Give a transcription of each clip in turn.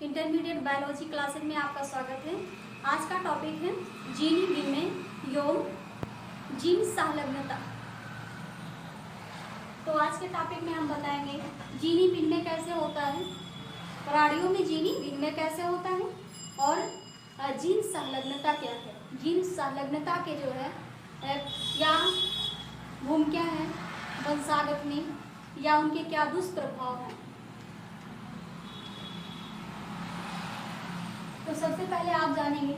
Intermediate biology classes में आपका स्वागत है। आज का टॉपिक है जीनी विनिमय यौन जीन संलग्नता। तो आज के टॉपिक में हम बताएंगे जीनी विनिमय कैसे होता है, प्राणियों में जीनी विनिमय कैसे होता है और जीन संलग्नता क्या है। जीन संलग्नता के जो है क्या भूमिका है वंशागत में या उनके क्या दुष्प्रभाव हैं। तो सबसे पहले आप जानेंगे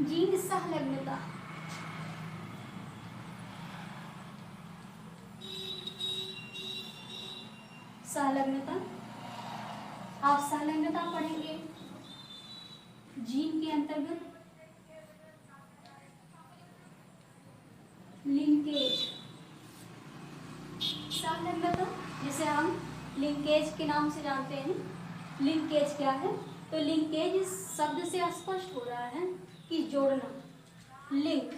जीन संलग्नता। संलग्नता आप संलग्नता पढ़ेंगे जीन के अंतर्गत लिंकेज। संलग्नता जिसे हम लिंकेज के नाम से जानते हैं। लिंकेज क्या है? तो लिंकेज इस शब्द से स्पष्ट हो रहा है कि जोड़ना, लिंक,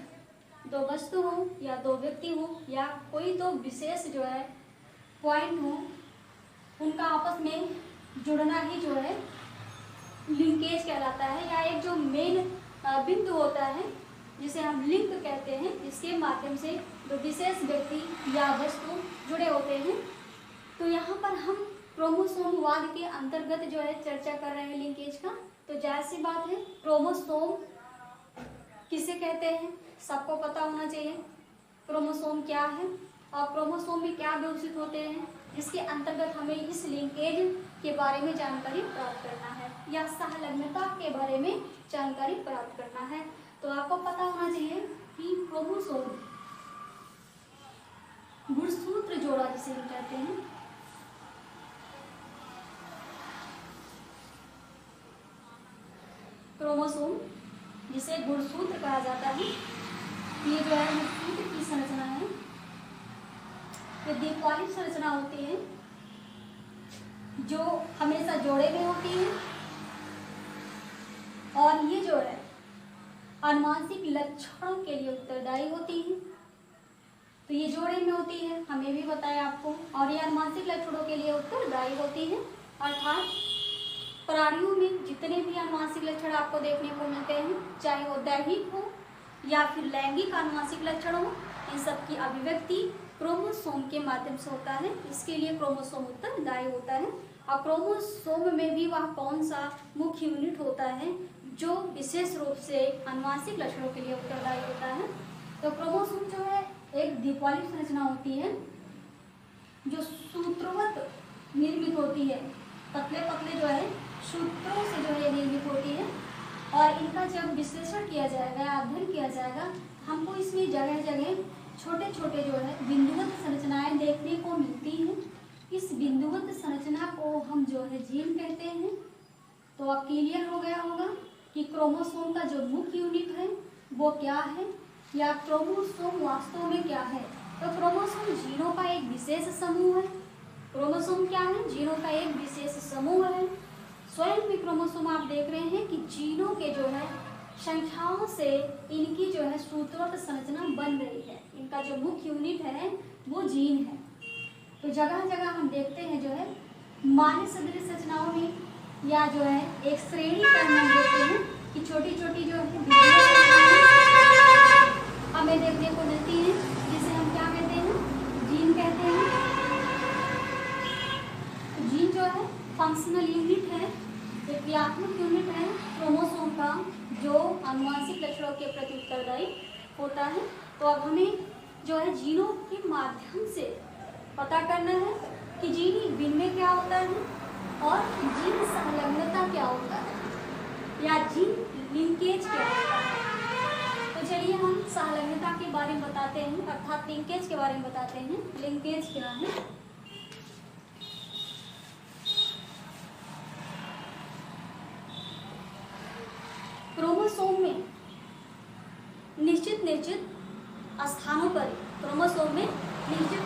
दो वस्तु हो या दो व्यक्ति हो या कोई दो विशेष जो है पॉइंट हो, उनका आपस में जुड़ना ही जो है लिंकेज कहलाता है। या एक जो मेन बिंदु होता है जिसे हम लिंक कहते हैं, जिसके माध्यम से दो विशेष व्यक्ति या वस्तु जुड़े होते हैं। तो यहाँ पर हम क्रोमोसोमवाद के अंतर्गत जो है चर्चा कर रहे हैं लिंकेज का। तो जाहिर सी बात है क्रोमोसोम किसे कहते हैं सबको पता होना चाहिए। क्रोमोसोम क्या है और क्रोमोसोम में क्या विकसित होते हैं, जिसके अंतर्गत हमें इस लिंकेज के बारे में जानकारी प्राप्त करना है या संलग्नता के बारे में जानकारी प्राप्त करना है। तो आपको पता होना चाहिए कि क्रोमोसोम गुणसूत्र जोड़ा जिसे हम कहते हैं, क्रोमोसोम जिसे गुणसूत्र कहा जाता है, ये जो है सूत्र की संरचना है। ये द्विपॉलिक संरचना होती है जो हमेशा जोड़े में होती है और ये जो है आनुवंशिक लक्षणों के लिए उत्तरदायी होती है। तो ये जोड़े में होती है, हमें भी बताया आपको, और ये आनुवंशिक लक्षणों के लिए उत्तरदायी होती है। अर्थात प्राणियों में जितने भी आनुवंशिक लक्षण आपको देखने को मिलते हैं, चाहे वो दैहिक हो या फिर लैंगिक आनुवंशिक लक्षण हो, इन सब की अभिव्यक्ति क्रोमोसोम के माध्यम से होता है। इसके लिए क्रोमोसोम उत्तरदायी होता है। और क्रोमोसोम में भी वह कौन सा मुख्य यूनिट होता है जो विशेष रूप से आनुवंशिक लक्षणों के लिए उत्तरदायी होता है। तो क्रोमोसोम जो है एक द्विपॉलिक संरचना होती है जो सूत्रवत निर्मित होती है। पतले पतले जो है सूत्रों से जो है निर्मित होती है और इनका जब विश्लेषण किया जाएगा, अध्ययन किया जाएगा, हमको इसमें जगह जगह छोटे छोटे जो है बिंदुवत संरचनाएं देखने को मिलती हैं। इस बिंदुवत संरचना को हम जो है जीन कहते हैं। तो अब क्लियर हो गया होगा कि क्रोमोसोम का जो मुख्य यूनिट है वो क्या है या क्रोमोसोम वास्तव में क्या है। तो क्रोमोसोम जीनों का एक विशेष समूह है। क्रोमोसोम क्या है? जीनों का एक विशेष समूह है। स्वयं में क्रोमोसोम आप देख रहे हैं कि जीनों के जो है संख्याओं से इनकी जो है सूत्रवत संरचना बन रही है। इनका जो मुख्य यूनिट है वो जीन है। तो जगह जगह हम देखते हैं जो है मानव सदृश संरचनाओं में या जो है एक श्रेणी क्रम में देखते हैं कि छोटी छोटी जो है हमें देखने को मिलती है, जिसे हम क्या कहते हैं? जीन कहते हैं। तो जीन जो है फंक्शनल यूनिट है, एक क्रियात्मक यूनिट है क्रोमोसोम का जो आनुवंशिक लक्षणों के प्रति उत्तरदायी होता है। तो अब हमें जो है जीनों के माध्यम से पता करना है कि जीनी विनिमय क्या होता है और जीन संलग्नता क्या होता है या जीन लिंकेज क्या होता है। तो चलिए हम संलग्नता के बारे में बताते हैं, अर्थात लिंकेज के बारे में बताते हैं। लिंकेज क्या है? क्रोमोसोम में निश्चित स्थानों पर, क्रोमोसोम में निश्चित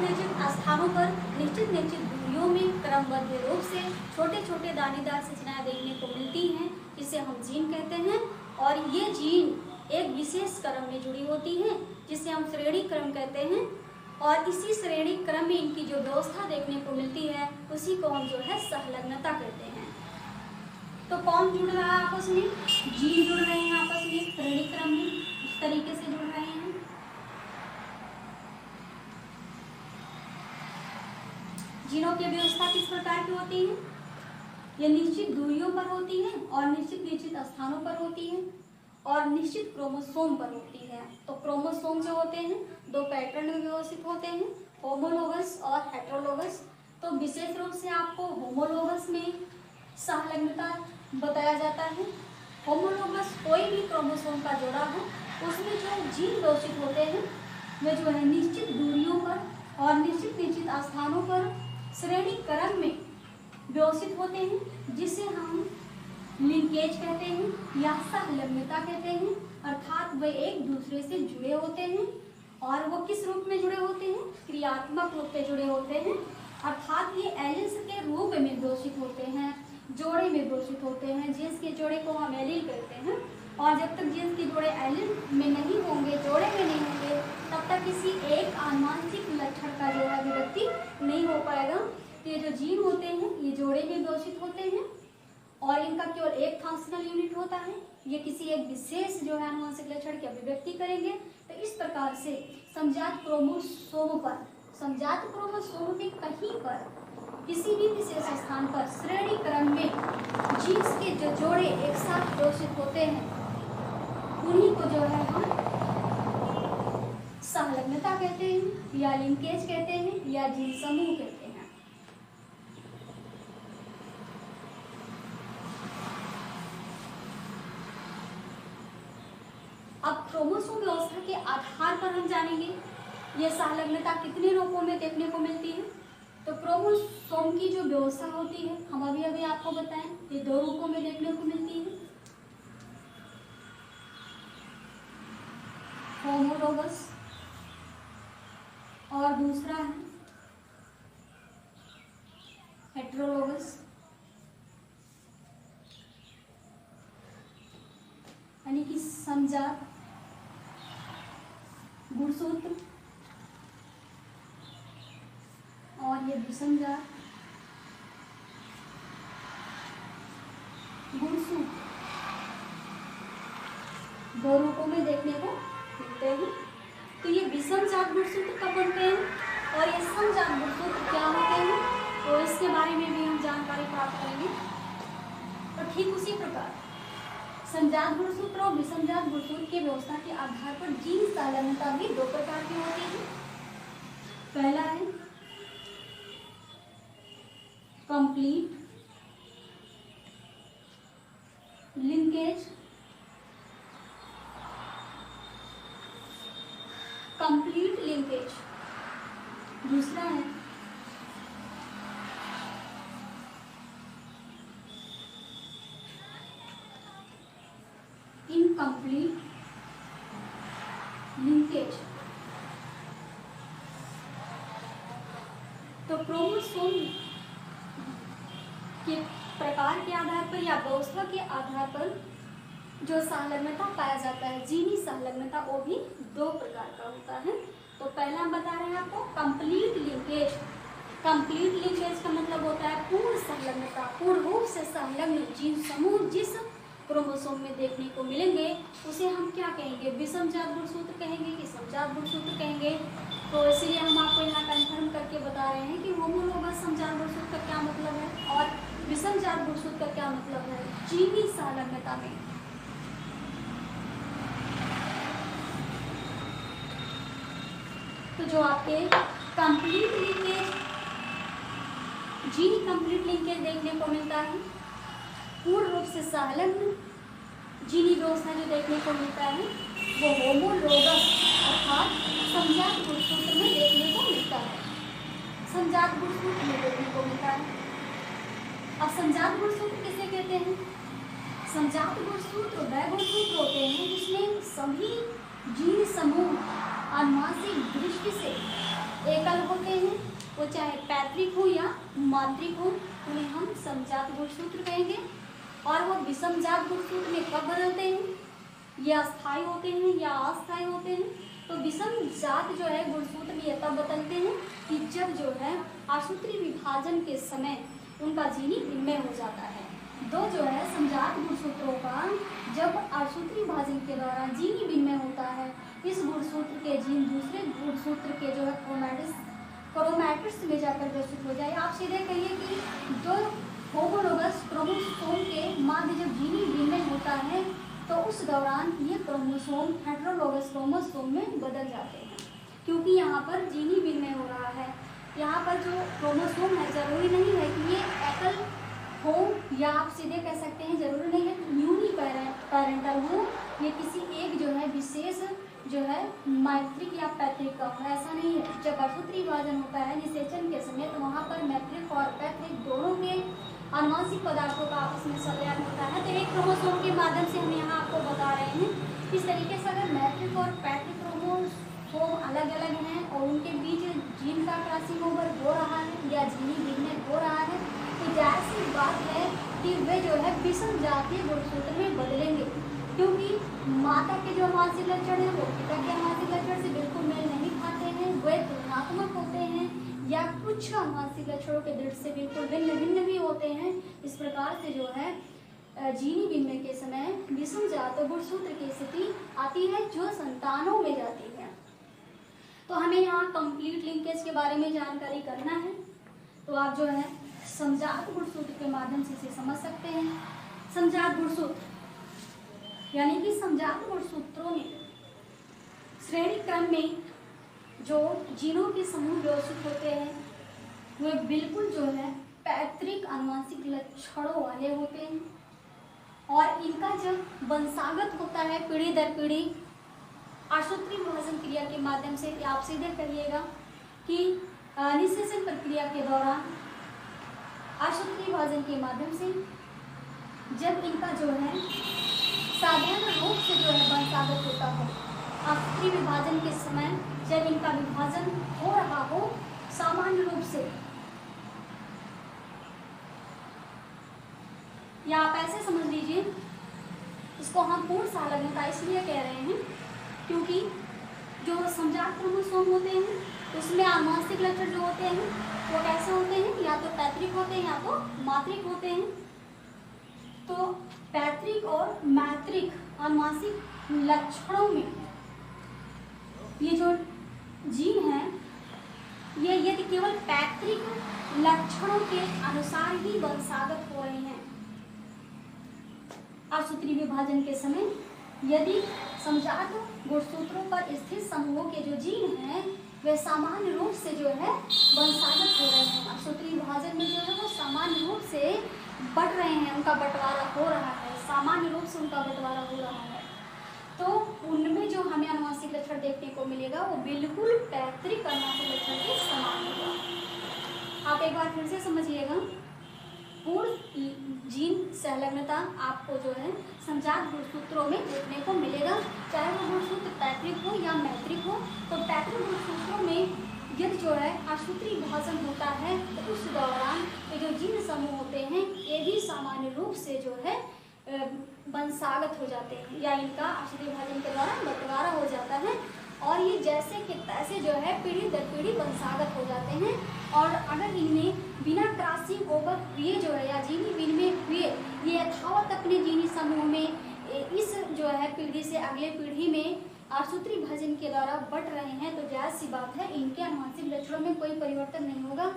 स्थानों पर निश्चित दूरियों में क्रमबद्ध रूप से छोटे छोटे दानेदार संरचनाएं देखने को मिलती हैं, जिसे हम जीन कहते हैं। और ये जीन एक विशेष क्रम में जुड़ी होती हैं, जिसे हम श्रेणी क्रम कहते हैं। और इसी श्रेणी क्रम में इनकी जो व्यवस्था देखने को मिलती है उसी को हम जो है संलग्नता कहते हैं। तो कौन जुड़ रहा है आपस में? जीन जुड़ रहे हैं आपस में श्रेणी क्रम में, इस तरीके से जुड़ रहे हैं। जीनों की व्यवस्था किस प्रकार की होती है? ये निश्चित दूरियों पर होती है और निश्चित स्थानों पर होती है और निश्चित क्रोमोसोम पर होती है। तो क्रोमोसोम जो होते हैं दो पैटर्न में व्यवस्थित होते हैं, होमोलोगस और हेटेरोलोगस। तो विशेष रूप से आपको होमोलोगस में सहलग्नता बताया जाता है। होमोलोगस कोई भी क्रोमोसोम का जोड़ा हो उसमें जो जीन व्यवस्थित होते हैं वे जो है निश्चित दूरियों पर और निश्चित स्थानों पर श्रेणी क्रम में व्यवस्थित होते हैं, जिसे हम लिंकेज कहते हैं या सहलग्नता कहते हैं। अर्थात वे एक दूसरे से जुड़े होते हैं और वो किस रूप में जुड़े होते हैं? क्रियात्मक रूप में जुड़े होते हैं। अर्थात ये एलिल्स के रूप में व्यवस्थित होते हैं, जोड़े में व्यवस्थित होते हैं। जीन्स के जोड़े को हम एलिल कहते हैं और जब तक जीन्स के जोड़े एलिल में नहीं होंगे, जोड़े में नहीं होंगे, तब तक किसी एक आनुवंशिक लक्षण का जो है अभिव्यक्ति नहीं हो पाएगा। तो ये जो जीन होते हैं ये जोड़े में व्यवस्थित होते हैं और इनका केवल एक फंक्शनल यूनिट होता है। ये किसी एक विशेष जो है आनुवंशिक लक्षण की अभिव्यक्ति करेंगे। तो इस प्रकार से समजात क्रोमोसोम में कहीं पर किसी भी विशेष स्थान पर श्रेणी क्रम में जीन्स के जो जोड़े एक साथ व्यवस्थित होते हैं उन्हीं को जो है हम सहलग्नता कहते हैं या लिंकेज कहते हैं या जीन समूह कहते हैं। अब क्रोमोसोम व्यवस्था के आधार पर हम जानेंगे यह सहलग्नता कितने रूपों में देखने को मिलती है। तो क्रोमोसोम की जो व्यवस्था होती है हम अभी आपको बताएं, ये दो रूपों में देखने को मिलती है, होमोलोगस और दूसरा है हेटेरोलोगस। यानी कि समजात गुणसूत्र और ये विषमजात गुणसूत्र दो रूपों में देखने को मिलते हैं। तो ये विषमजात गुणसूत्र कब बनते हैं और ये समजात गुणसूत्र क्या होते हैं, तो इसके बारे में भी हम जानकारी प्राप्त करेंगे। तो ठीक उसी प्रकार समजात गुणसूत्र और विषमजात गुणसूत्र की व्यवस्था के आधार पर जीन सहलग्नता भी दो प्रकार की होती है। पहला है कंप्लीट लिंकेज, दूसरा है इनकम्प्लीट लिंकेज। तो क्रोमोसोम के प्रकार के आधार पर या व्यवस्था के आधार पर जो सहलग्नता पाया जाता है, जीनी सहलग्नता, वो भी दो प्रकार का होता है। तो पहला हम बता रहे हैं आपको कंप्लीट लिंकेज। कंप्लीट लिंकेज का मतलब होता है पूर्ण संलग्नता, पूर्ण रूप से संलग्न जीन समूह जिस क्रोमोसोम में देखने को मिलेंगे उसे हम क्या कहेंगे, विषमजात गुणसूत्र कहेंगे कि समजात गुणसूत्र कहेंगे। तो इसलिए हम आपको यहाँ कंफर्म करके बता रहे हैं कि होमोलोगस समजात गुणसूत्र का क्या मतलब है और विषमजात गुणसूत्र का क्या मतलब है जीनी संलग्नता में। तो जो आपके कंप्लीट लिंकेज, जीनी कंप्लीट लिंकेज देखने को मिलता है, पूर्ण रूप से संलग्न जीनी व्यवस्था जो देखने को मिलता है वो होमोलोगस अर्थात समजात गुणसूत्र में देखने को मिलता है, समजात गुणसूत्र में देखने को मिलता है। अब समजात गुणसूत्र किसे कहते हैं? समजात गुणसूत्र वह गुणसूत्र होते हैं जिसमें सभी जीन समूह आनुवंशिक दृष्टि से एकल होते हैं, वो चाहे पैतृक हो या मातृक हो, उन्हें हम समजात गुणसूत्र कहेंगे। और वो विषमजात गुणसूत्र में कब बदलते हैं, ये अस्थायी होते हैं या अस्थायी होते हैं। तो विषमजात जो है गुणसूत्र ये तब बदलते हैं कि जब जो है आसूत्री विभाजन के समय उनका जीनी विनिमय हो जाता है, दो जो है समजात गुणसूत्रों का जब असूत्री विभाजन के दौरान जीनी विनिमय होता है, इस गुणसूत्र के जीन दूसरे गुणसूत्र के जो है क्रोमैटिड्स में जाकर व्यवस्थित हो जाए। आप सीधे कहिए कि दो होमोलोगस क्रोमोसोम के मध्य जब जीनी विनिमय होता है तो उस दौरान ये क्रोमोसोम हेटेरोलोगस क्रोमोसोम में बदल जाते हैं, क्योंकि यहाँ पर जीनी विनिमय हो रहा है। यहाँ पर जो क्रोमोसोम है जरूरी नहीं है कि ये एकल हो, या आप सीधे कह सकते हैं जरूरी नहीं है कि यूनी पैरेंटल हो, ये किसी एक जो है विशेष जो है मैत्रिक या पैतृक का हो, ऐसा नहीं है। जब असूत्री विभाजन होता है निषेचन के समय तो वहाँ पर मैत्रिक और पैतृक दोनों के आनुवंशिक पदार्थों का आपस में संलयन होता है। तो एक क्रोमोसोम के माध्यम से हम यहाँ आपको बता रहे हैं। इस तरीके से अगर मैट्रिक और पैट्रिक क्रोमोसोम अलग अलग हैं और उनके बीच जीन का क्रॉसिंग ओवर हो रहा है या जीनी विनिमय हो रहा है तो जाहिर सी बात है कि वे जो है विषम जातीय गुणसूत्र में बदलेंगे, क्योंकि माता के जो आनुवंशिक लक्षण है वो पिता के आनुवंशिक लक्षण से बिल्कुल मेल नहीं खाते हैं, वे तुलनात्मक होते हैं या कुछ आनुवंशिक लक्षणों के दृष्टि से बिल्कुल भिन्न भिन्न भी होते हैं। इस प्रकार से जो है जीनी विनिमय के समय विषम जात गुणसूत्र की स्थिति आती है जो संतानों में जाती है। तो हमें यहाँ कंप्लीट लिंकेज के बारे में जानकारी करना है, तो आप जो है समजात गुणसूत्र के माध्यम से इसे समझ सकते हैं। समजात गुणसूत्र यानी कि समजात गुणसूत्रों में श्रेणी क्रम में जो जीनों के समूह व्यवस्थित होते हैं वे बिल्कुल जो है पैतृक आनुवंशिक लक्षणों वाले होते हैं, और इनका जब वंशागत होता है पीढ़ी दर पीढ़ी असूत्री विभाजन क्रिया के माध्यम से, आप सीधे कहिएगा कि निषेचन प्रक्रिया के दौरान असूत्री विभाजन के माध्यम से जब इनका जो है साधारण रूप से जो है वंशागत होता है, असूत्री विभाजन के समय जब इनका विभाजन हो रहा हो सामान्य रूप से, या आप ऐसे समझ लीजिए, इसको हम पूर्ण संलग्नता इसलिए कह रहे हैं क्योंकि जो समजात क्रोमोसोम होते हैं उसमें आनुवंशिक लक्षण जो होते हैं वो कैसे होते हैं, या तो पैतृक होते हैं या तो मातृक होते हैं। तो पैतृक और मातृक आनुवंशिक लक्षणों में ये जो जीन है ये यदि केवल पैतृक लक्षणों के अनुसार ही वंशागत हो रहे हैं, असूत्री विभाजन के समय यदि समजात गुणसूत्रों पर स्थित समूहों के जो जीन हैं वे सामान्य रूप से जो है वंशागत हो रहे हैं, असूत्री विभाजन में जो है वो सामान्य रूप से बढ़ रहे हैं, उनका बंटवारा हो रहा है, सामान्य रूप से उनका बंटवारा हो रहा है, तो उनमें जो हमें आनुवंशिक लक्षण देखने को मिलेगा वो बिल्कुल पैतृक आनुवंशिक लक्षण के समान होगा। आप एक बार फिर से समझिएगा, पूर्ण जीन संलग्नता आपको जो है समजात गुणसूत्रों में देखने को मिलेगा, चाहे वो गुणसूत्र पैतृक हो या मैत्रिक हो। तो पैतृक गुणसूत्रों में यदि जो है असूत्री विभाजन होता है तो उस दौरान ये जो जीन समूह होते हैं ये भी सामान्य रूप से जो है वंशागत हो जाते हैं, या इनका असूत्री विभाजन के दौरान बंटवारा हो जाता है, और ये जैसे कि तैसे जो है पीढ़ी दर पीढ़ी वंशागत हो जाते हैं। और अगर इनमें बिना क्रॉसिंग ओवर हुए जो है या जीनी विनिमय हुए ये यथावत अपने जीनी समूह में इस जो है पीढ़ी से अगले पीढ़ी में असूत्री विभाजन के द्वारा बढ़ रहे हैं, तो जायज़ सी बात है इनके आनुवंशिक लक्षणों में कोई परिवर्तन नहीं होगा,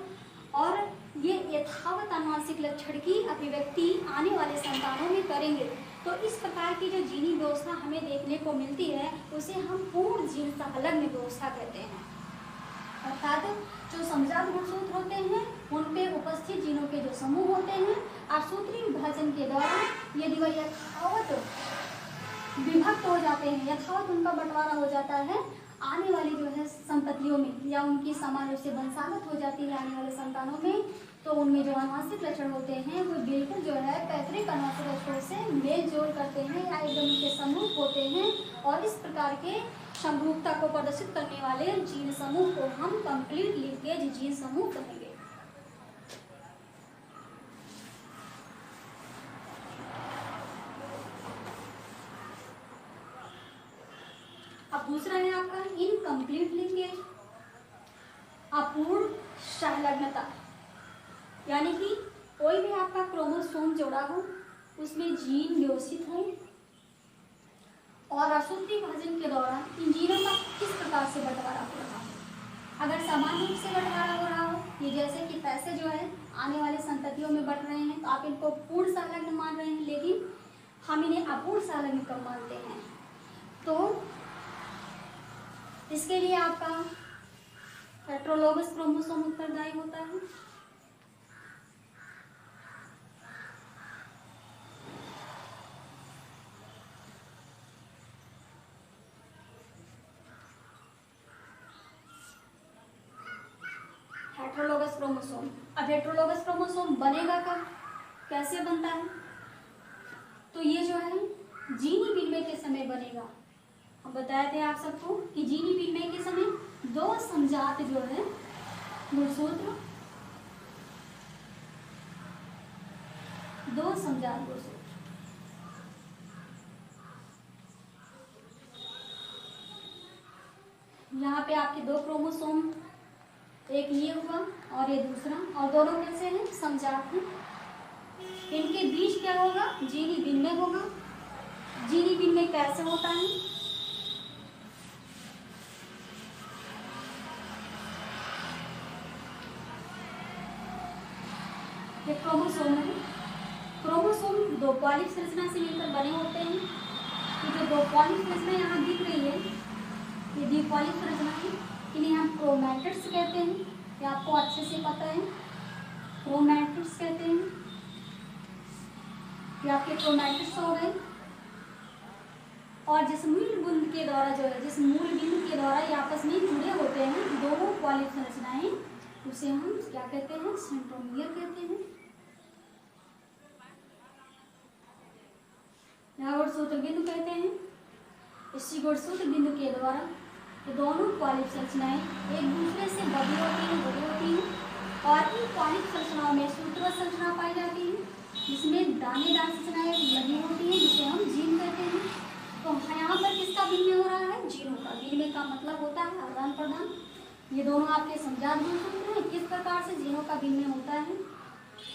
और ये यथावत आनुवंशिक लक्षण की अभिव्यक्ति आने वाले संतानों में करेंगे। तो इस प्रकार की जो जीनी व्यवस्था हमें देखने को मिलती है उसे हम पूर्ण जीन संलग्न व्यवस्था कहते हैं। अर्थात जो समजात गुणसूत्र होते हैं उन पे उपस्थित जीनों के जो समूह होते हैं असूत्री विभाजन के दौरान यदि वह यथावत विभक्त हो जाते हैं, यथावत उनका बंटवारा हो जाता है, आने वाली जो है संततियों में या उनकी समान रूप से वंशागत हो जाती है आने वाले संतानों में, तो उनमें जो आनुवंशिक लक्षण होते हैं वो बिल्कुल जो है पैतृक आनुवंशिक लक्षणों से मेल जोल करते हैं या एकदम उनके समरूप होते हैं, और इस प्रकार के समरूपता को प्रदर्शित करने वाले जीन समूह को हम कंप्लीट लिंकेज जीन समूह कहेंगे। अब दूसरा है आपका इनकम्प्लीट लिंकेज, अपूर्ण संलग्नता, यानी कि कोई भी आपका क्रोमोसोम जोड़ा हो उसमें जीन व्यवस्थित हो और अशुद्ध विभाजन के दौरान इन जीनों का किस प्रकार से बंटवारा हो रहा है। अगर समान रूप से बंटवारा हो रहा हो, ये जैसे कि पैसे जो है आने वाले संततियों में बंट रहे हैं, तो आप इनको पूर्ण संलग्न मान रहे हैं, लेकिन हम इन्हें अपूर्ण संलग्न कब मानते हैं। तो इसके लिए आपका हेटेरोलोगस क्रोमोसोम उत्तरदायी होता है। हेटेरोलोगस क्रोमोसोम, अब हेटेरोलोगस क्रोमोसोम बनेगा कब, कैसे बनता है, तो ये जो है जीनी विनिमय के समय बनेगा। हम बताए थे आप सबको कि जीनी विनिमय के समय दो समजात जो है गुणसूत्र, दो समजात गुणसूत्र, यहाँ पे आपके दो क्रोमोसोम, एक ये हुआ और ये दूसरा, और दोनों कैसे हैं, समजात हैं। इनके बीच क्या होगा, जीनी विनिमय होगा। जीनी विनिमय कैसे होता है, ये क्रोमोसोम है। क्रोमोसोम दो पॉलिप संरचना से मिलकर बने होते हैं। ये जो दो पॉलिप संरचना यहाँ दिख रही है, ये द्विपॉलिप संरचना है, इन्हें हम क्रोमैटिड्स कहते हैं। ये आपको अच्छे से पता है, क्रोमैटिड्स कहते हैं। ये आपके क्रोमैटिड्स हो गए। और जिस मूल बिंदु के द्वारा जो है, जिस मूल बिंदु के द्वारा ये आपस में जुड़े होते हैं दोनों पॉलिप संरचनाएं, उसे हम क्या कहते हैं, सेंट्रोमियर कहते हैं। यहाँ गुणसूत्र बिंदु कहते हैं। इसी गुणसूत्र बिंदु के द्वारा ये दोनों पॉलिप संरचनाएं एक दूसरे से बड़ी होती हैं और इन पॉलिप संरचनाओं में सूत्रवत संरचना पाई जाती है, जिसमें दानेदार संरचनाएं लगी होती हैं, जिसे हम जीन कहते हैं। तो यहाँ पर किसका विनिमय हो रहा है, जीनों का। विनिमय का मतलब होता है आदान प्रदान। ये दोनों आपके समजात गुणसूत्र हैं। किस प्रकार से जीनों का विनिमय होता है,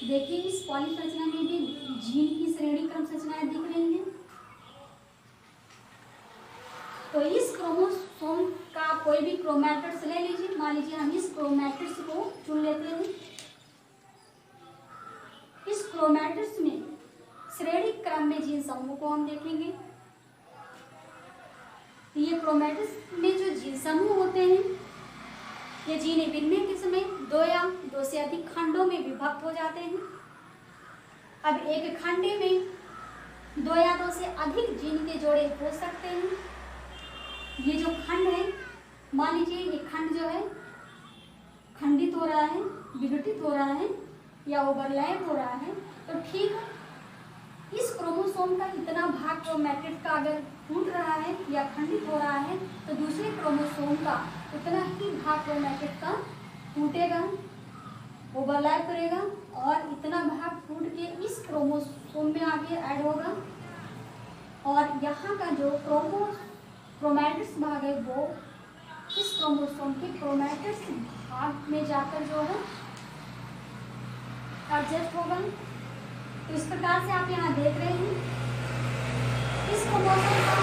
देखिए इस पॉलिप संरचना में भी जीन की श्रेणी क्रम संरचनाएं दिख रही हैं। तो इस क्रोमोसोम का कोई भी क्रोमैटिड्स ले लीजिए, मान लीजिए हम इस क्रोमैटिड्स को चुन लेते हैं। इस क्रोमैटिड्स में श्रेणी क्रम में जीन समूह को हम देखेंगे। ये क्रोमैटिड्स में जो जीन समूह होते हैं, ये जीन विनिमय के समय दो या दो से अधिक खंडों में विभक्त हो जाते हैं। अब एक खंडे में दो या दो से अधिक जीन के जोड़े हो सकते हैं। ये जो खंड है, मान लीजिए ये खंड जो है खंडित हो रहा है, विघटित हो रहा है या ओवरलैप हो रहा है, तो ठीक है, इस क्रोमोसोम का इतना भाग क्रोमैटिड का अगर टूट रहा है या खंडित हो रहा है, तो दूसरे क्रोमोसोम का उतना ही भाग क्रोमैटिड का टूटेगा, ओवरलैप करेगा और इतना भाग टूट के इस क्रोमोसोम में आगे ऐड होगा। और यहाँ का जो क्रोमैटिड्स भाग है वो इस क्रोमोसोम के क्रोमैटिड्स भाग में जाकर जो है एडजस्ट होगा। तो इस प्रकार से आप यहाँ देख रहे हैं इस क्रोमोसोम का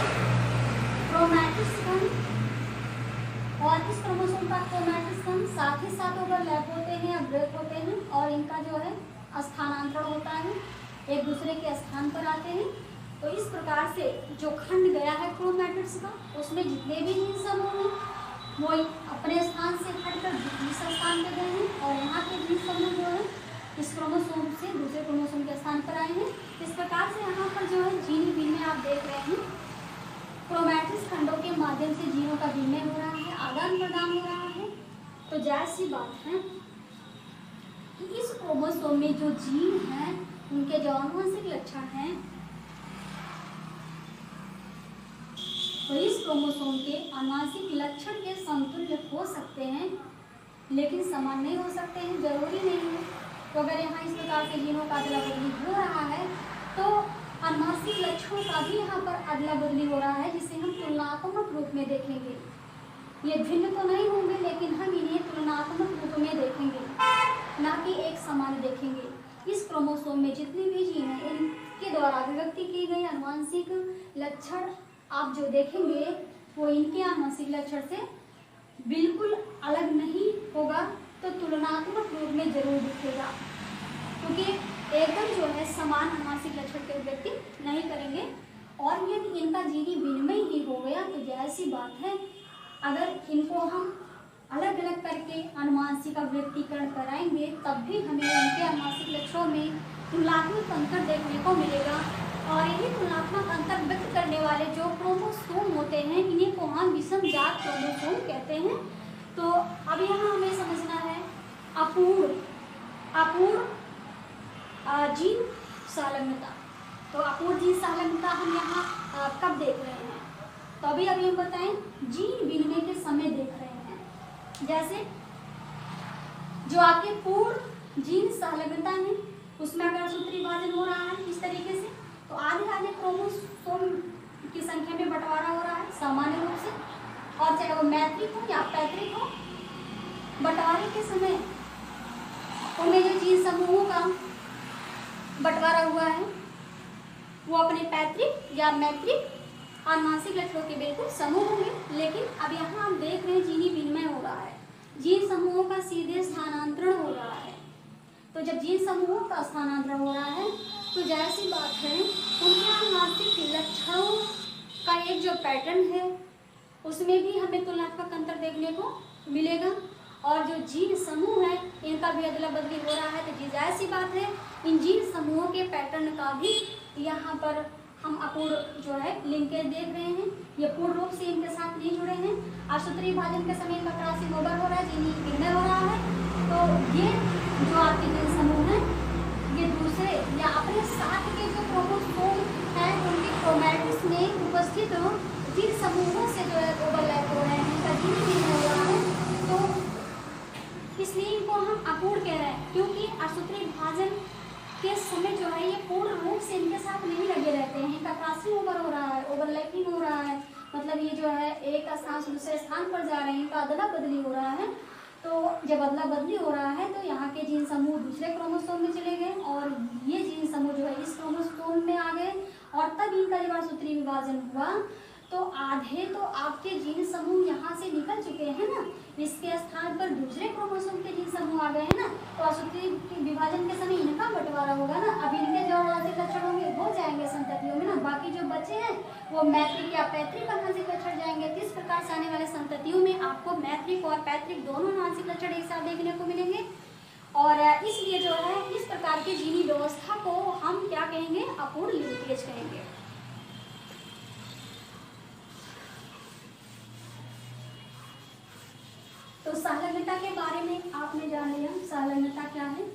क्रोमैटिड्स खंड और इस क्रोमोसोम का क्रोमैटिड्स खंड साथ ही साथ ओवरलैप होते हैं या ब्रेक होते हैं और इनका जो है स्थानांतरण होता है, एक दूसरे के स्थान पर आते हैं। तो इस प्रकार से जो खंड गया है क्रोमैटिड्स का, उसमें जितने भी जीन समूह हैं वो अपने स्थान से हटकर दूसरे स्थान पर गए हैं और यहाँ के जीन समूह जो है इस क्रोमोसोम से दूसरे क्रोमोसोम के स्थान पर आए हैं। इस प्रकार से यहाँ पर जो है जीनी विनिमय आप देख रहे हैं, क्रोमैटिड्स खंडों के माध्यम से जीनों का विनिमय हो रहा है, आदान प्रदान हो रहा है। तो जायज़ सी बात है कि इस क्रोमोसोम में जो जीन हैं उनके जो आनुवंशिक लक्षण हैं, तो इस क्रोमोसोम के आनुवंशिक लक्षण के समतुल्य हो सकते हैं, लेकिन समान नहीं हो सकते हैं, जरूरी नहीं है। तो अगर यहाँ इस प्रकार से जीनों का अदला बदली हो रहा है, तो आनुवंशिक लक्षणों का भी यहाँ पर अदला बदली हो रहा है, जिसे हम तुलनात्मक रूप में देखेंगे। ये भिन्न तो नहीं होंगे, लेकिन हम इन्हें तुलनात्मक रूप में देखेंगे, ना कि एक समान देखेंगे। इस क्रोमोसोम में जितने भी जीन हैं इनके द्वारा अभिव्यक्ति की गई आनुवंशिक लक्षण आप जो देखेंगे वो इनके आनुवंशिक लक्षण से बिल्कुल अलग नहीं होगा, तो तुलनात्मक रूप में जरूर दिखेगा, क्योंकि एकदम जो है समान आनुवंशिक लक्षण की अभिव्यक्ति नहीं करेंगे। और यदि इनका जीनी विनिमय ही हो गया तो जाहिर सी बात है अगर इनको हम अलग अलग करके आनुवंशिक अभिव्यक्तिकरण कराएंगे तब भी हमें उनके आनुवंशिक लक्षणों में तुलनात्मक अंतर देखने को मिलेगा। और यही तुलनात्मक अंतर व्यक्त करने वाले जो क्रोमोसोम होते हैं इन्हीं को हम विषमजात क्रोमोसोम कहते हैं। तो अब यहाँ हमें समझना है अपूर्ण जीन संलग्नता। तो अपूर्ण जीन संलग्नता हम यहाँ कब देख रहे हैं? तो अभी हम बताएं जीन विनिमय के समय देख रहे हैं। जैसे जो आपके पूर्ण जीन संलग्नता है उसमें अगर सूत्री विभाजन हो रहा है इस तरीके से तो आधे आधे क्रोमोसोम की संख्या में बंटवारा हो रहा है सामान्य रूप से, और चाहे वो मैत्रिक हो या पैतृक हो, बंटवारे के समय उनमें जो जीन समूहों का बंटवारा हुआ है वो अपने पैतृक या मैत्रिक आनुवंशिक लक्षणों के बिल्कुल समूह होंगे। लेकिन अब यहाँ हम देख रहे हैं जीनी विनिमय हो रहा है, जीन समूहों का सीधे स्थानांतरण हो रहा है। तो जब जीन समूहों का स्थानांतरण हो रहा है तो जाहिर सी बात है उनके आनुवंशिक लक्षणों का एक जो पैटर्न है उसमें भी हमें तुलनात्मक अंतर देखने को मिलेगा। और जो जीन समूह है इनका भी अदला बदली हो रहा है, तो जाहिर सी बात है इन जीन समूहों के पैटर्न का भी यहाँ पर हम अपूर्ण जो है लिंकेज देख रहे हैं। ये पूर्ण रूप से इनके साथ नहीं जुड़े हैं। असूत्री विभाजन के समय इनका क्रॉसिंग ओवर हो रहा है, जीनी विनिमय हो रहा है। तो ये जो आपके जीन समूह हैं ये दूसरे या अपने साथ के जो क्रोमोसोम हैं उनके क्रोमैटिड्स में उपस्थित जीन समूहों से जो है ओवरलैप हो रहे हैं, इनका जीन विनिमय हो रहा है। तो इसलिए इनको हम अपूर्ण कह रहे हैं, क्योंकि असूत्री विभाजन के समय जो है ये पूर्ण रूप से इनके साथ नहीं लगे रहते हैं, इनका क्रॉसिंग ओवर हो रहा है, ओवरलैपिंग हो रहा है, मतलब ये जो है एक स्थान से दूसरे स्थान पर जा रहे हैं, इनका अदला बदली हो रहा है। तो जब अदला बदली हो रहा है तो यहाँ के जीन समूह दूसरे क्रोमोसोम में चले गए और ये जीन समूह जो है इस क्रोमोसोम में आ गए, और तब इनका जब असूत्री विभाजन हुआ तो आधे तो आपके जीन समूह यहाँ से निकल चुके हैं ना, इसके स्थान पर दूसरे क्रोमोसोम के जीन समूह आ गए हैं ना, तो असूत्री विभाजन के समय इनका बंटवारा होगा ना। अब इनके जो आनुवंशिक लक्षण होंगे हो जाएंगे संततियों में ना, बाकी जो बचे हैं वो मैत्रिक या पैतृक आनुवंशिक लक्षण जाएंगे। तो इस प्रकार से आने वाले संततियों में आपको मैत्रिक और पैतृक दोनों आनुवंशिक लक्षण एक साथ देखने को मिलेंगे। और इसलिए जो है इस प्रकार की जीनी व्यवस्था को हम क्या कहेंगे? अपूर्ण लिंकेज कहेंगे। तो संलग्नता के बारे में आपने जान लिया, संलग्नता क्या है।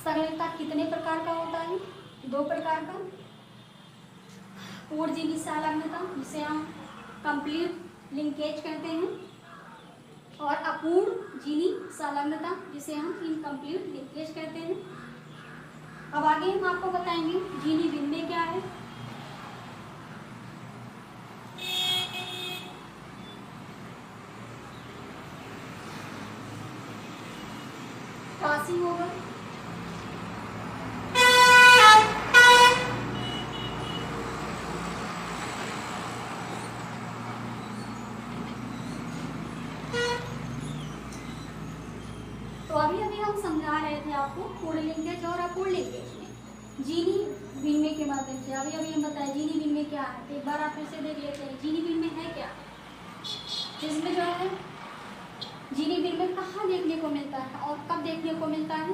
संलग्नता कितने प्रकार का होता है? 2 प्रकार का। पूर्ण जीनी संलग्नता जिसे हम कंप्लीट लिंकेज कहते हैं, और अपूर्ण जीनी संलग्नता जिसे हम इनकम्प्लीट लिंकेज कहते हैं। अब आगे हम आपको बताएंगे जीनी विनिमय क्या है। क्रॉसिंग ओवर, तो अभी हम समझा रहे थे आपको पूर्ण लिंकेज और अपूर्ण लिंकेज में जीनी विनिमय के माध्यम से। अभी हम बताया जीनी विनिमय क्या है, तो एक बार आप फिर से देख लेते हैं जीनी विनिमय है क्या, जिसमें जो है जीनी विनिमय कहाँ देखने को मिलता है और कब देखने को मिलता है।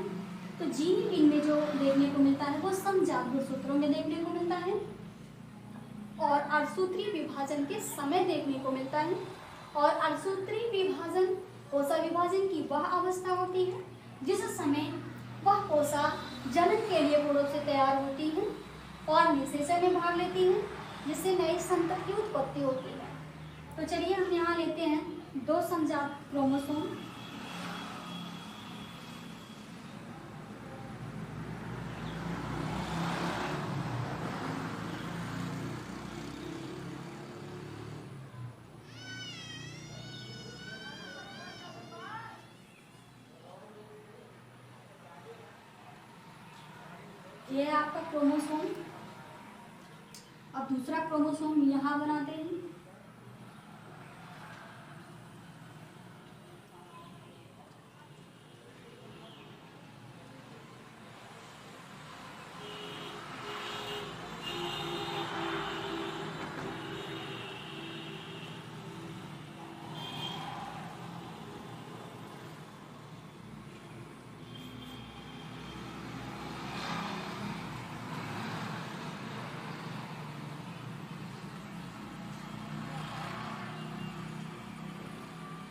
तो जीनी विनिमय जो देखने को मिलता है वो समजात गुणसूत्रों में देखने को मिलता है और अर्धसूत्री विभाजन के समय देखने को मिलता है। और अर्धसूत्री विभाजन कोसा विभाजन की वह अवस्था होती है जिस समय वह कोसा जनन के लिए पूर्ण रूप से तैयार होती है और निषेचन में भाग लेती है, जिससे नई संतति की उत्पत्ति होती है। तो चलिए हम यहाँ लेते हैं 2 समजात क्रोमोसोम। ये है आपका क्रोमोसोम। अब दूसरा क्रोमोसोम यहाँ बनाते हैं।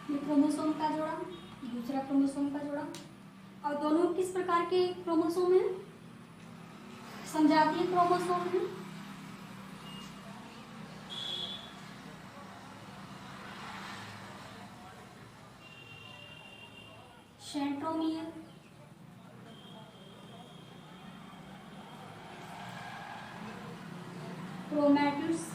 ये क्रोमोसोम का जोड़ा, दूसरा क्रोमोसोम का जोड़ा। और दोनों किस प्रकार के क्रोमोसोम हैं? समजातीय क्रोमोसोम है। सेंट्रोमियर, क्रोमैटिड्स,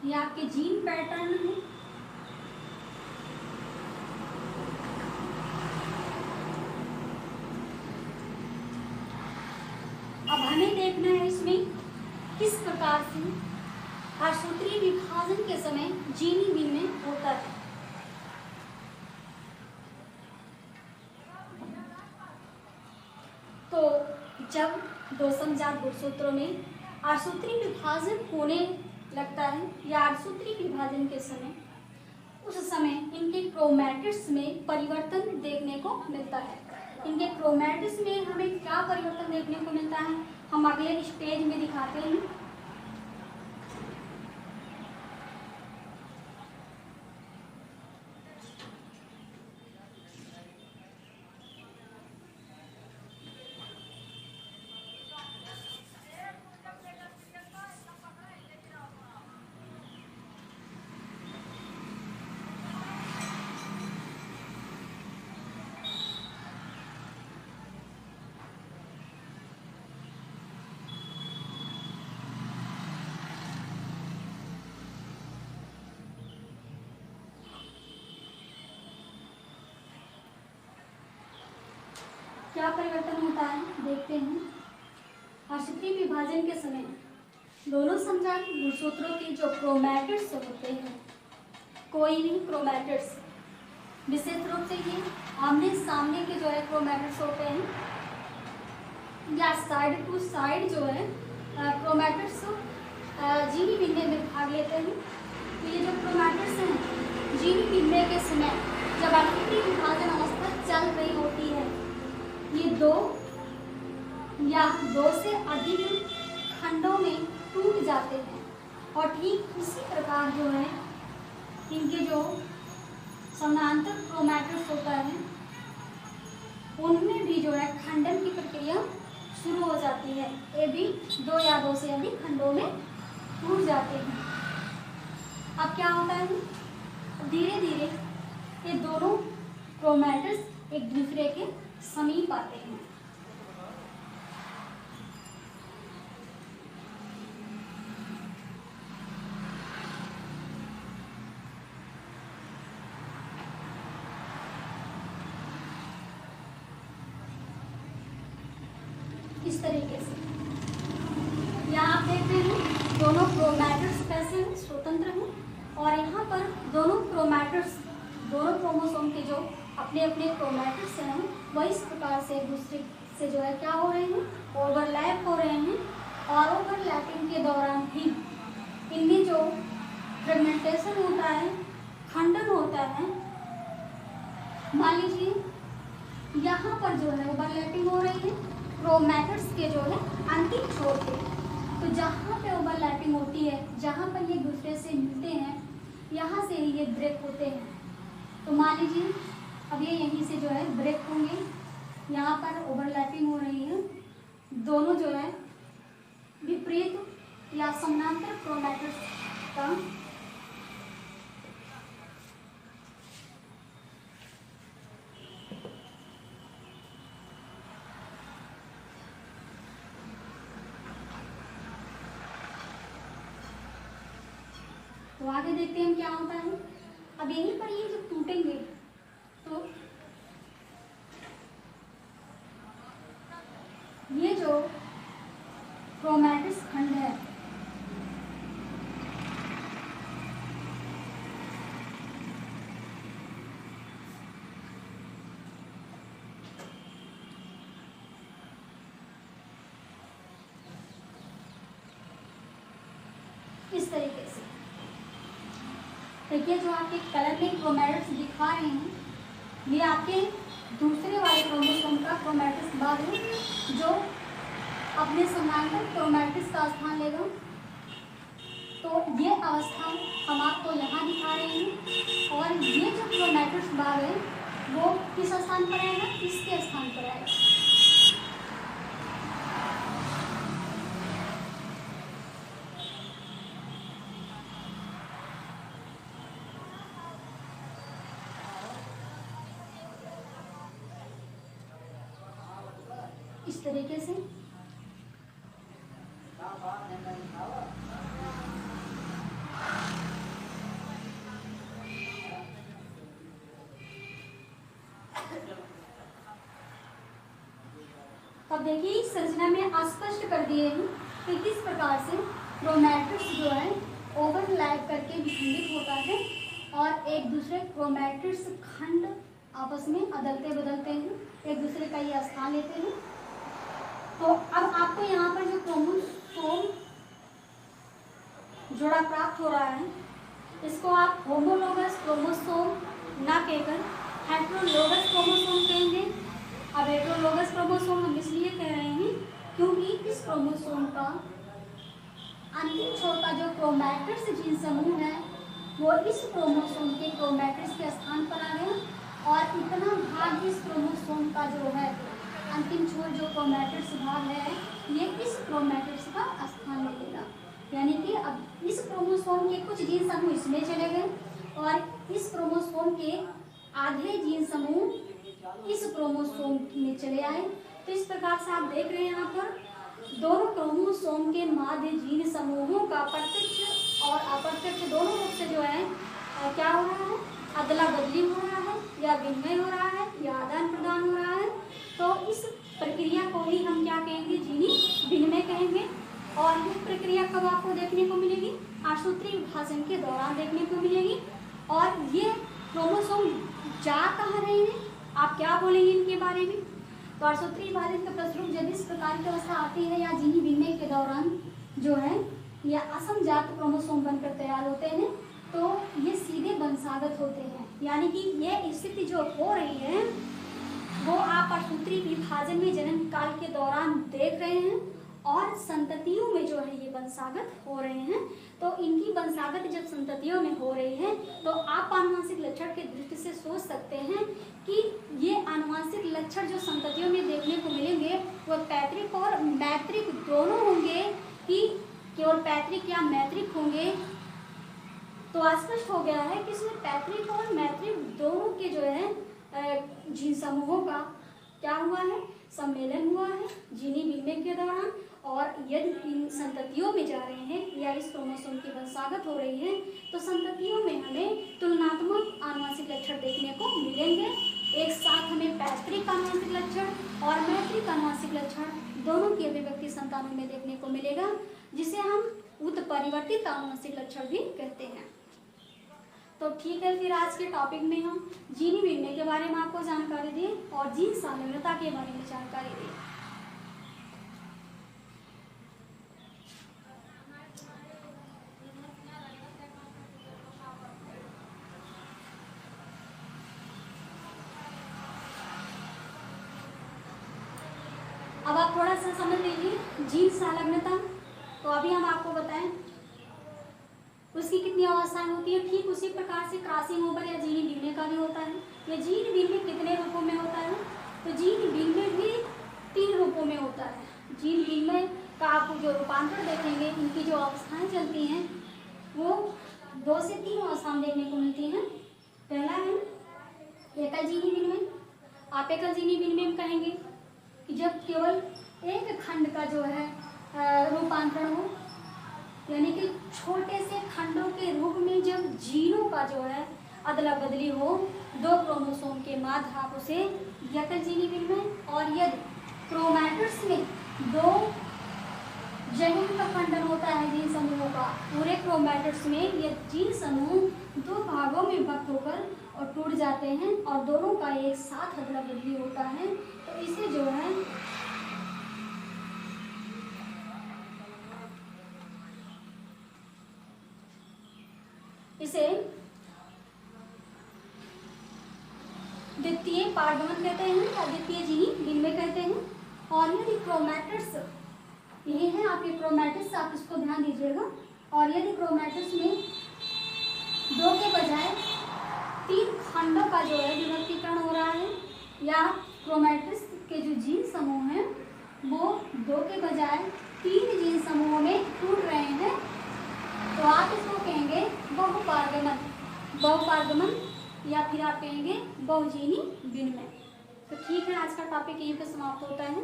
ये आपके जीन पैटर्न है। अब हमें देखना है इसमें किस प्रकार से आशुत्रीय विभाजन के समय जीनी विनिमय होता है। तो जब दो समजात गुणसूत्रों में आशुत्रीय विभाजन होने लगता है या आशुत्रीय विभाजन के समय, उस समय इनके क्रोमैटिड्स में परिवर्तन देखने को मिलता है। इनके क्रोमैटिड्स में हमें क्या परिवर्तन देखने को मिलता है, हम अगले स्टेज में दिखाते हैं। क्या परिवर्तन होता है देखते हैं। आशुत्रीय विभाजन के समय दोनों समजात गुणसूत्रों के जो क्रोमैटिड्स होते हैं, कोई भी क्रोमैटिड्स, विशेष रूप से ये आमने सामने के जो है क्रोमैटिड्स होते हैं, या साइड टू साइड जो है क्रोमैटिड्स जीनी विनिमय में भाग लेते हैं। तो ये जो क्रोमैटिड्स हैं, जीनी विनिमय के समय जब आशुत्रीय विभाजन अवस्था चल रही होती है, ये दो या दो से अधिक खंडों में टूट जाते हैं। और ठीक इसी प्रकार जो है इनके जो समानांतर क्रोमैटिड्स होता है, उनमें भी जो है खंडन की प्रक्रिया शुरू हो जाती है। ये भी दो या दो से अधिक खंडों में टूट जाते हैं। अब क्या होता है, धीरे धीरे ये दोनों क्रोमैटिड्स एक दूसरे के समीप आते हैं। इस तरीके से यहाँ आप देख रहे हैं दोनों क्रोमैटिड्स कैसे हैं, स्वतंत्र हैं। और यहाँ पर दोनों क्रोमैटिड्स, दोनों क्रोमोसोम के जो अपने अपने क्रोमैटिड्स हैं, वह इस प्रकार से एक दूसरे से जो है क्या हो रहे हैं, ओवरलैप हो रहे हैं। और ओवरलैपिंग के दौरान ही इनमें जो फ्रेगमेंटेशन होता है, खंडन होता है, मान लीजिए यहाँ पर जो है ओवरलैपिंग हो रही है क्रोमैटिड्स के जो है अंतिम छोर पे। तो जहाँ पे ओवरलैपिंग होती है, जहाँ पर ये एक दूसरे से मिलते हैं, यहाँ से ही ये ब्रेक होते हैं। तो मान लीजिए अब ये यहीं से जो है ब्रेक होंगे, यहाँ पर ओवरलैपिंग हो रही है, दोनों जो है विपरीत या समानांतर क्रोमैटिड्स का तो आगे देखते हैं क्या होता है। अब यहीं पर ये जब टूटेंगे तो ये जो क्रोमैटिस खंड है इस तरीके से, देखिए जो आपके कलर में क्रोमैटिस दिखा रहे हैं ये आपके दूसरे वाले क्रोमोसोम का क्रोमैटिस भाग है जो अपने समानांतर क्रोमैटिस का स्थान लेगा। तो ये अवस्था हम आपको यहाँ दिखा रहे हैं और ये जो क्रोमैटिस भाग है वो किस स्थान पर आएगा, इसके स्थान पर आएगा। इस तरीके से अब देखिए इस संरचना में स्पष्ट कर दिए हैं कि किस प्रकार से क्रोमैटिस जो है ओवरलैप करके विखंडित होता है और एक दूसरे क्रोमैटिस खंड आपस में अदलते बदलते हैं, एक दूसरे का ये स्थान लेते हैं। तो अब आपको यहाँ पर जो क्रोमोसोम जोड़ा प्राप्त हो रहा है इसको आप होमोलोगस क्रोमोसोम ना कहकर हेटेरोलोगस क्रोमोसोम कहेंगे। अब हेटेरोलोगस क्रोमोसोम हम इसलिए कह रहे हैं क्योंकि इस क्रोमोसोम का अंतिम छोर का जो क्रोमैटिस जीन समूह है वो इस क्रोमोसोम के क्रोमैटिस के स्थान पर आ गया और इतना भाग इस क्रोमोसोम का जो है अंतिम छोर जो क्रोमैटिस भाग है ये इस क्रोमैटिस का स्थान ले लेगा। यानी कि अब इस क्रोमोसोम के कुछ जीन समूह इसमें चले गए और इस क्रोमोसोम के आधे जीन समूह इस क्रोमोसोम में चले आए। तो इस प्रकार से आप देख रहे हैं यहाँ पर दोनों क्रोमोसोम के माध्य जीन समूहों का प्रत्यक्ष और अप्रत्यक्ष दोनों रूप से जो है क्या हो रहा है, अदला बदली हो रहा है या विनिमय हो रहा है या आदान प्रदान हो रहा है। तो इस प्रक्रिया को ही हम क्या कहेंगे, जीनी विनिमय कहेंगे। और ये प्रक्रिया कब आपको देखने को मिलेगी, आशुत्री विभाजन के दौरान देखने को मिलेगी। और ये क्रोमोसोम जा कहाँ रहे हैं, आप क्या बोलेंगे इनके बारे में। तो आशुत्री विभाजन के फलस्वरूप जब इस प्रकार की अवस्था आती है या जीनी विनिमय के दौरान जो है या असमजात क्रोमोसोम बनकर तैयार होते हैं तो ये सीधे वंशागत होते हैं। यानी कि ये स्थिति जो हो रही है वो आप आशुत्री विभाजन में जन्म काल के दौरान देख रहे हैं और संततियों में जो है ये वंशागत हो रहे हैं। तो इनकी वंशागत जब संततियों में हो रही है तो आप आनुवंशिक लक्षण की दृष्टि से सोच सकते हैं कि ये आनुवंशिक लक्षण जो संततियों में देखने को मिलेंगे वो पैतृक और मैत्रिक दोनों होंगे कि केवल पैतृक या मैत्रिक होंगे। तो स्पष्ट हो गया है कि इसमें पैतृक और मैत्रिक दोनों के जो है जीन समूहों का क्या हुआ है, सम्मेलन हुआ है जीनी विनिमय के दौरान। और यदि इन संततियों में जा रहे हैं या इस क्रोमोसोम की वंशागत हो रही है तो संततियों में हमें तुलनात्मक आनुवंशिक लक्षण देखने को मिलेंगे। एक साथ हमें पैतृक आनुवंशिक लक्षण और मैत्रिक आनुवंशिक लक्षण दोनों की अभिव्यक्ति संतानों में देखने को मिलेगा, जिसे हम उत्परिवर्तित आनुवंशिक लक्षण भी कहते हैं। तो ठीक है, फिर आज के टॉपिक में हम जीनी विनिमय के बारे में आपको जानकारी दिए और जीन सांद्रता के बारे में जानकारी दी। अब आप थोड़ा सा समझ लीजिए जीन संलग्नता। तो अभी हम आपको बताएं उसकी कितनी अवस्थाएं होती है। ठीक उसी प्रकार से क्रॉसिंग ओवर या जीन विनिमय का भी होता है। ये जीन विनिमय कितने रूपों में होता है, तो जीन विनिमय भी 3 रूपों में होता है। जीन विनिमय का आप जो रूपांतर देखेंगे इनकी जो अवस्थाएं चलती हैं वो 2 से 3 अवस्थाएं देखने को मिलती हैं। पहला है एकल जीनी विनिमय। आप एकल जीनी विनिमय कहेंगे कि जब केवल एक खंड का जो है रूपांतरण हो, यानी कि छोटे से खंडों के रूप में जब जीनों का जो है अदला बदली हो दो क्रोमोसोम के माध्य आप उसे एकल-जीनी विन्यास, और यदि क्रोमैटिड्स में दो जगह का खंडन होता है जीन समूहों का, पूरे क्रोमैटिड्स में ये जीन समूह दो भागों में विभक्त होकर और टूट जाते हैं और दोनों का एक साथ अदला बदली होता है, तो इसे जो है इसे द्वितीय पारगमन कहते हैं या द्वितीय जीनी विनिमय कहते हैं। और यदि क्रोमैटिड्स, ये है आपके क्रोमैटिड्स, आप इसको ध्यान दीजिएगा, और यदि क्रोमैटिड्स में दो के बजाय तीन खंडों का जो है विभक्तीकरण हो रहा है, या क्रोमैटिड्स के जो जीन समूह हैं वो दो के बजाय तीन जीन समूहों में टूट रहे हैं, तो आप इसको कहेंगे बहुपारगमन, बहुपारगमन, या फिर आप कहेंगे बहुजीनी विनिमय। तो ठीक है, आज का टॉपिक यहीं पे समाप्त होता है।